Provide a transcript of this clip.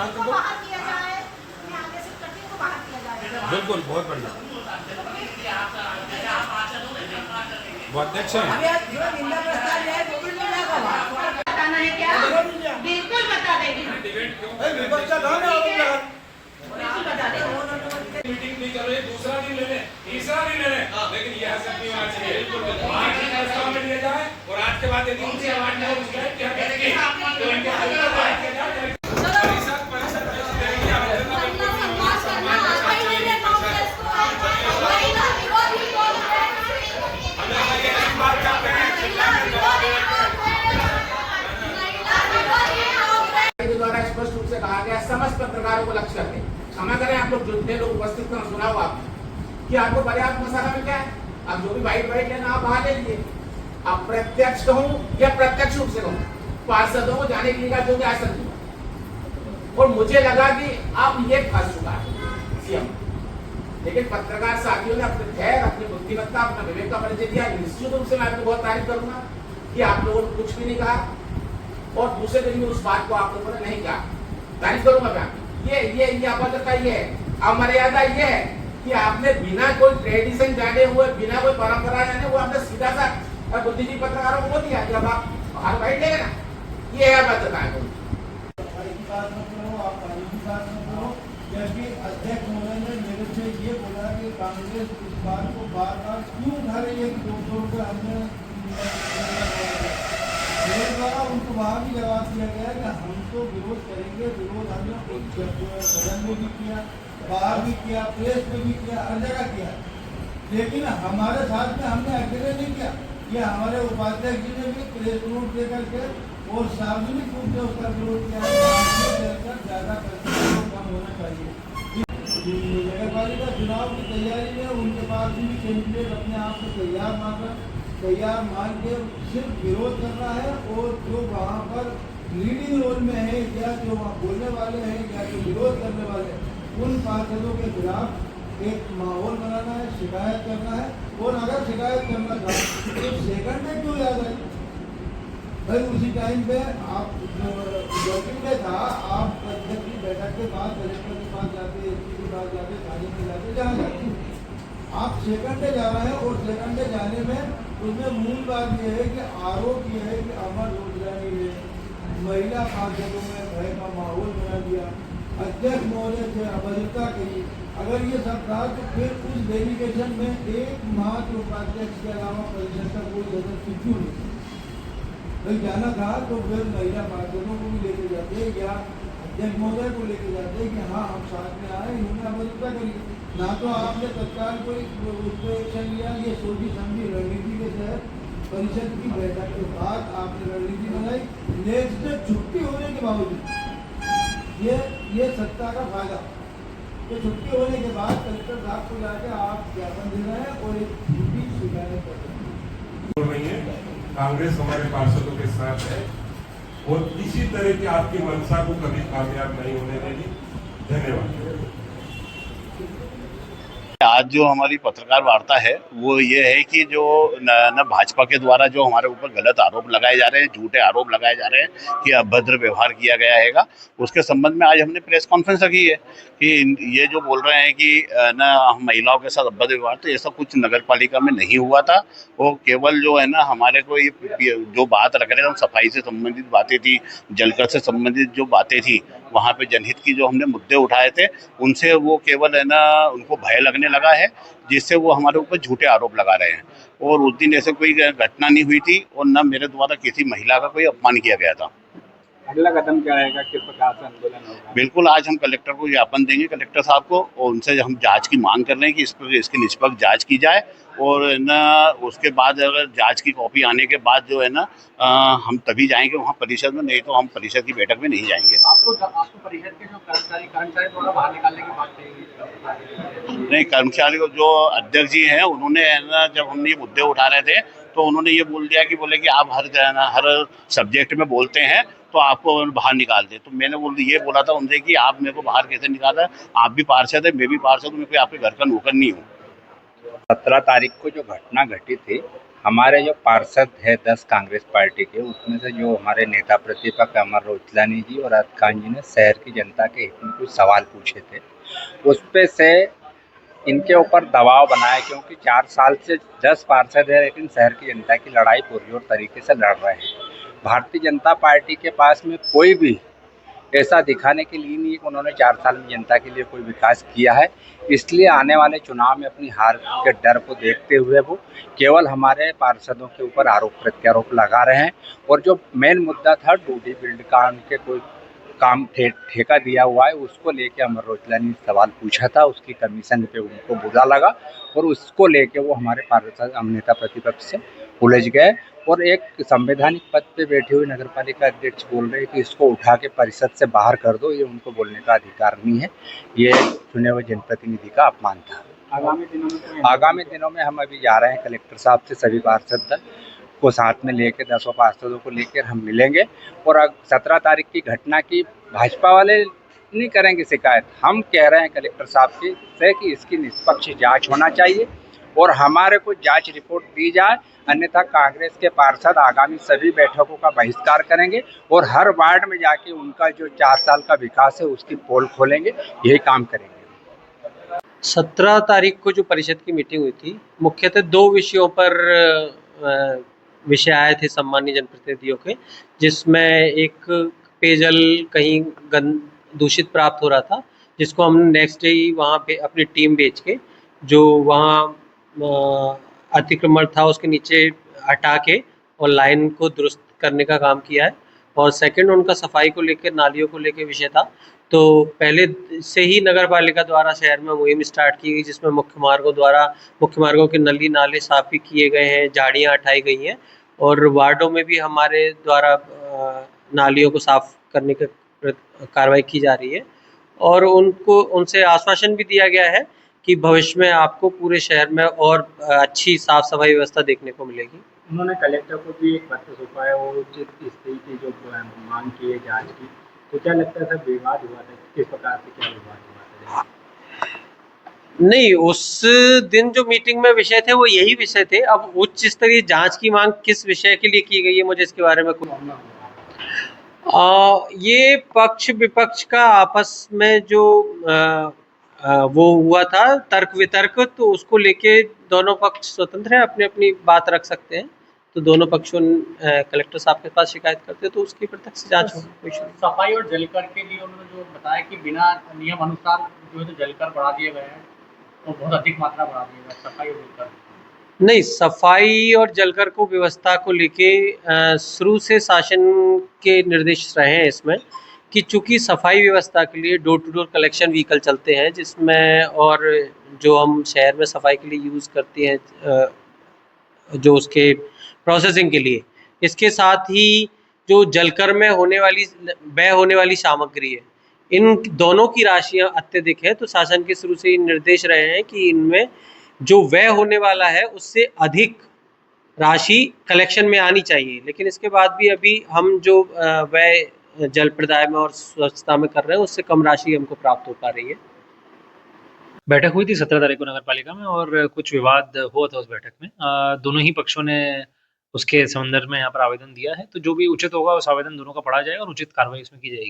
बाहर कर दो। बिल्कुल, बहुत बढ़िया। वो अध्यक्ष हैं। बिल्कुल बता देंगे। मीटिंग नहीं कर रहे, दूसरा नहीं ले लें, तीसरा नहीं ले लें, लेकिन यह सब नहीं होना चाहिए। आज ही प्रस्ताव में लिया जाए और आज के बाद यदि उनसे आवाज नहीं होगी क्या करेंगे, तो इनके ऊपर बात किया जाए। द्वारा स्पष्ट रूप से कहा गया समस्त पत्रकारों को लक्ष्य करके क्षमा करें आप लोग जितने लोग उपस्थित हैं सुना हुआ कि आपको पर्याप्त मसाला में क्या है, आप जो भी वाइट लेना आप बाहर ले लीजिए। अप्रत्यक्ष कहूं या प्रत्यक्ष रूप से कहूं, पार्षदों को जाने के लिए जो भी आसन दिया और मुझे लगा कि अब ये फंस चुका है सीएम, लेकिन पत्रकार साथियों ने अपने धैर्य, अपनी बुद्धिमत्ता, अपना विवेक का परिचय दिया। निश्चित रूप से मैं आपको बहुत तारीफ करूंगा कि आप लोगों ने कुछ भी नहीं कहा और दूसरे दिन भी उस बात को आप लोगों ने नहीं कहा। तारीफ करूंगा मैं। ये अभद्रता ये है, अमर्यादा ये है कि आपने बिना कोई ट्रेडिशन जाने हुए, बिना कोई परंपरा जाने हुए आपने सीधा सा बुद्धिजीवी पत्रकारों को दिया कि अब आप बाहर बैठ लेंगे ना, ये है अभद्रता है। जबकि अध्यक्ष महोदय ने मेरे से ये बोला कि कांग्रेस इस बात को बार बार क्यों उठा रही है कि 200 रुपये हमने मेरे द्वारा उनको वहाँ भी जवाब दिया गया कि हम तो विरोध करेंगे, विरोध हमने सदन में भी किया, बाहर भी किया, प्रेस में भी किया, हर जगह किया, लेकिन हमारे साथ में हमने अकेले नहीं किया। ये हमारे उपाध्यक्ष जी ने भी प्रेस नोट दे करके और सार्वजनिक रूप से उसका विरोध किया ज़्यादा कम होना चाहिए। नगर पालिका चुनाव की तैयारी में उनके पास भी कैंडिडेट अपने आप को तैयार मान के सिर्फ विरोध कर रहा है, और जो वहाँ पर लीडिंग रोल में है या जो वहाँ बोलने वाले हैं या जो विरोध करने वाले हैं, उन पार्षदों के खिलाफ एक माहौल बनाना है, शिकायत करना है। और अगर शिकायत करना था तो सेकंड में क्यों याद है भाई, उसी टाइम पे आप वर्किंग में था, आप अध्यक्ष की बैठक के बाद कलेक्टर के पास जाते, एसपी के पास जाते, थाने में जाते, जहाँ जाते आप सेकंड डे जा रहे हैं। और सेकंड डे जाने में उसमें मूल बात यह है कि आरोप यह है कि अमर रोजगारी ने महिला पार्षदों में भय का माहौल बना दिया, अध्यक्ष महोदय से अभद्रता करी। अगर ये सब था तो फिर उस डेलीगेशन में एकमात्र उपाध्यक्ष के अलावा परिषद का कोई सदस्य क्यों नहीं भाई जाना था, तो फिर महिला पार्षदों को भी लेके जाते या अध्यक्ष महोदय को लेके जाते कि हाँ हम साथ में आए, इन्होंने अभद्रता करी। ना तो आपने तत्काल कोई उस पर एक्शन लिया, ये सोची समझी रणनीति के तहत परिषद की बैठक के बाद आपने रणनीति बनाई। नेक्स्ट डे छुट्टी होने के बावजूद ये सत्ता का फायदा, तो छुट्टी होने के बाद कलेक्टर साहब को जाके आप ज्ञापन दे रहे हैं और एक झूठी शिकायत कर रहे हैं। कांग्रेस हमारे पार्षदों के साथ है और इसी तरह की आपकी मंशा को कभी कामयाब नहीं होने देगी। धन्यवाद। आज जो हमारी पत्रकार वार्ता है वो ये है कि जो न भाजपा के द्वारा जो हमारे ऊपर गलत आरोप लगाए जा रहे हैं, झूठे आरोप लगाए जा रहे हैं कि अभद्र व्यवहार किया गया हैगा, उसके संबंध में आज हमने प्रेस कॉन्फ्रेंस रखी है कि ये जो बोल रहे हैं कि न महिलाओं के साथ अभद्र व्यवहार, तो ऐसा कुछ नगर पालिका में नहीं हुआ था। वो केवल जो है ना हमारे को ये जो बात रख रहे थे, सफाई से संबंधित बातें थी, जलकर से संबंधित जो बातें थी, वहाँ पे जनहित की जो हमने मुद्दे उठाए थे, उनसे वो केवल है ना उनको भय लगने लगा है, जिससे वो हमारे ऊपर झूठे आरोप लगा रहे हैं। और उस दिन ऐसे कोई घटना नहीं हुई थी और न मेरे द्वारा किसी महिला का कोई अपमान किया गया था। अगला कदम क्या रहेगा, किस प्रकार से आंदोलन होगा? बिल्कुल, आज हम कलेक्टर को ज्ञापन देंगे, कलेक्टर साहब को, और उनसे हम जांच की मांग कर रहे हैं कि इसकी निष्पक्ष जांच की जाए। और न उसके बाद अगर जांच की कॉपी आने के बाद जो है ना हम तभी जाएंगे वहाँ परिषद में, नहीं तो हम परिषद की बैठक में नहीं जाएंगे। आपको परिषद के जो कर्मचारी थोड़ा बाहर निकालने की बात कही? नहीं, कर्मचारी को जो अध्यक्ष जी हैं उन्होंने ना जब हमने ये मुद्दे उठा रहे थे तो उन्होंने ये बोल दिया कि बोले कि आप हर सब्जेक्ट में बोलते हैं तो आपको बाहर निकाल दे। तो मैंने ये बोला था उनसे कि आप मेरे को बाहर कैसे निकाला, आप भी पार्षद है, मैं भी पार्षद हूँ, मैं कोई आपके घर का नौकर नहीं हूँ। 17 तारीख को जो घटना घटी थी हमारे जो पार्षद है 10 कांग्रेस पार्टी के, उसमें से जो हमारे नेता प्रतिपक्ष अमर रोचलानी जी और अरकान खान जी ने शहर की जनता के हित में कुछ सवाल पूछे थे, उस पे से इनके ऊपर दबाव बनाया, क्योंकि 4 साल से 10 पार्षद है लेकिन शहर की जनता की लड़ाई पुरजोर तरीके से लड़ रहे हैं। भारतीय जनता पार्टी के पास में कोई भी ऐसा दिखाने के लिए नहीं कि उन्होंने 4 साल में जनता के लिए कोई विकास किया है। इसलिए आने वाले चुनाव में अपनी हार के डर को देखते हुए वो केवल हमारे पार्षदों के ऊपर आरोप प्रत्यारोप लगा रहे हैं। और जो मेन मुद्दा था डूडी बिल्ड का उनके कोई काम ठेका दिया हुआ है, उसको लेके अमर रोचलानी ने सवाल पूछा था, उसकी कमीशन पे उनको बुरा लगा और उसको लेके वो हमारे पार्षद नेता प्रतिपक्ष से उलझ गए। और एक संवैधानिक पद पे बैठे हुए नगर पालिका अध्यक्ष बोल रहे हैं कि इसको उठा के परिषद से बाहर कर दो, ये उनको बोलने का अधिकार नहीं है, ये चुने हुए जनप्रतिनिधि का अपमान था। आगामी दिनों में हम अभी जा रहे हैं कलेक्टर साहब से, सभी पार्षद दल को साथ में लेकर 10 पार्षदों को लेकर हम मिलेंगे। और 17 तारीख की घटना की भाजपा वाले नहीं करेंगे शिकायत, हम कह रहे हैं कलेक्टर साहब से कि इसकी निष्पक्ष जांच होना चाहिए और हमारे को जांच रिपोर्ट दी जाए, अन्यथा कांग्रेस के पार्षद आगामी सभी बैठकों का बहिष्कार करेंगे और हर वार्ड में जाके उनका जो 4 साल का विकास है उसकी पोल खोलेंगे, यही काम करेंगे। 17 तारीख को जो परिषद की मीटिंग हुई थी, मुख्यतः 2 विषयों पर विषय आए थे सम्मानीय जनप्रतिनिधियों के, जिसमें एक पेयजल कहीं दूषित प्राप्त हो रहा था, जिसको हमने नेक्स्ट डे ही वहाँ पे अपनी टीम भेज के जो वहाँ अतिक्रमण था उसके नीचे हटा के और लाइन को दुरुस्त करने का काम किया है। और सेकंड उनका सफाई को लेकर, नालियों को लेकर विषय था। तो पहले से ही नगर पालिका द्वारा शहर में मुहिम स्टार्ट की गई, जिसमें मुख्य मार्गों के नली नाले साफ भी किए गए हैं, झाड़ियाँ हटाई गई हैं और वार्डों में भी हमारे द्वारा नालियों को साफ करने की कार्रवाई की जा रही है। और उनसे आश्वासन भी दिया गया है कि भविष्य में आपको पूरे शहर में और अच्छी साफ सफाई व्यवस्था देखने को मिलेगी। उन्होंने कलेक्टर को भी एक पत्र सौंपा है और उचित स्थिति की जो मांग की है जांच की, तो क्या लगता है सर विवाद हुआ था, किस प्रकार से क्या विवाद हुआ था? नहीं, उस दिन जो मीटिंग में विषय थे वो यही विषय थे। अब उच्च स्तरीय जांच की मांग किस विषय के लिए की गई है, मुझे इसके बारे में कुछ ये पक्ष विपक्ष का आपस में जो वो हुआ था तर्क वितर्क, तो उसको लेके दोनों पक्ष स्वतंत्र हैं, अपनी अपनी बात रख सकते हैं। तो दोनों पक्षों कलेक्टर साहब के पास शिकायत करते हैं तो उसकी प्रत्यक्ष जांच होगी। सफाई और जलकर के लिए उन्होंने जो बताया कि बिना नियम अनुसार जो है जलकर बढ़ा दिए गए हैं, तो बहुत अधिक मात्रा बढ़ा दिया गया सफाई और जलकर। नहीं, सफाई और जलकर को व्यवस्था को लेके शुरू से शासन के निर्देश रहे हैं इसमें कि चूंकि सफाई व्यवस्था के लिए door to door collection vehicle चलते हैं, जिसमें और जो हम शहर में सफाई के लिए यूज़ करते हैं जो उसके प्रोसेसिंग के लिए, इसके साथ ही जो जलकर में व्यय होने वाली सामग्री है, इन दोनों की राशियां अत्यधिक है। तो शासन के शुरू से ही निर्देश रहे हैं कि इनमें जो व्यय होने वाला है उससे अधिक राशि कलेक्शन में आनी चाहिए। लेकिन इसके बाद भी अभी हम जो व्यय जल प्रदाय में और स्वच्छता में कर रहे हैं उससे कम राशि हमको प्राप्त हो पा रही है। बैठक हुई थी 17 तारीख को नगर पालिका में और कुछ विवाद हुआ था उस बैठक में। दोनों ही पक्षों ने उसके संदर्भ में यहाँ पर आवेदन दिया है, तो जो भी उचित होगा उस आवेदन दोनों का पढ़ा जाएगा और उचित कार्रवाई इसमें की जाएगी।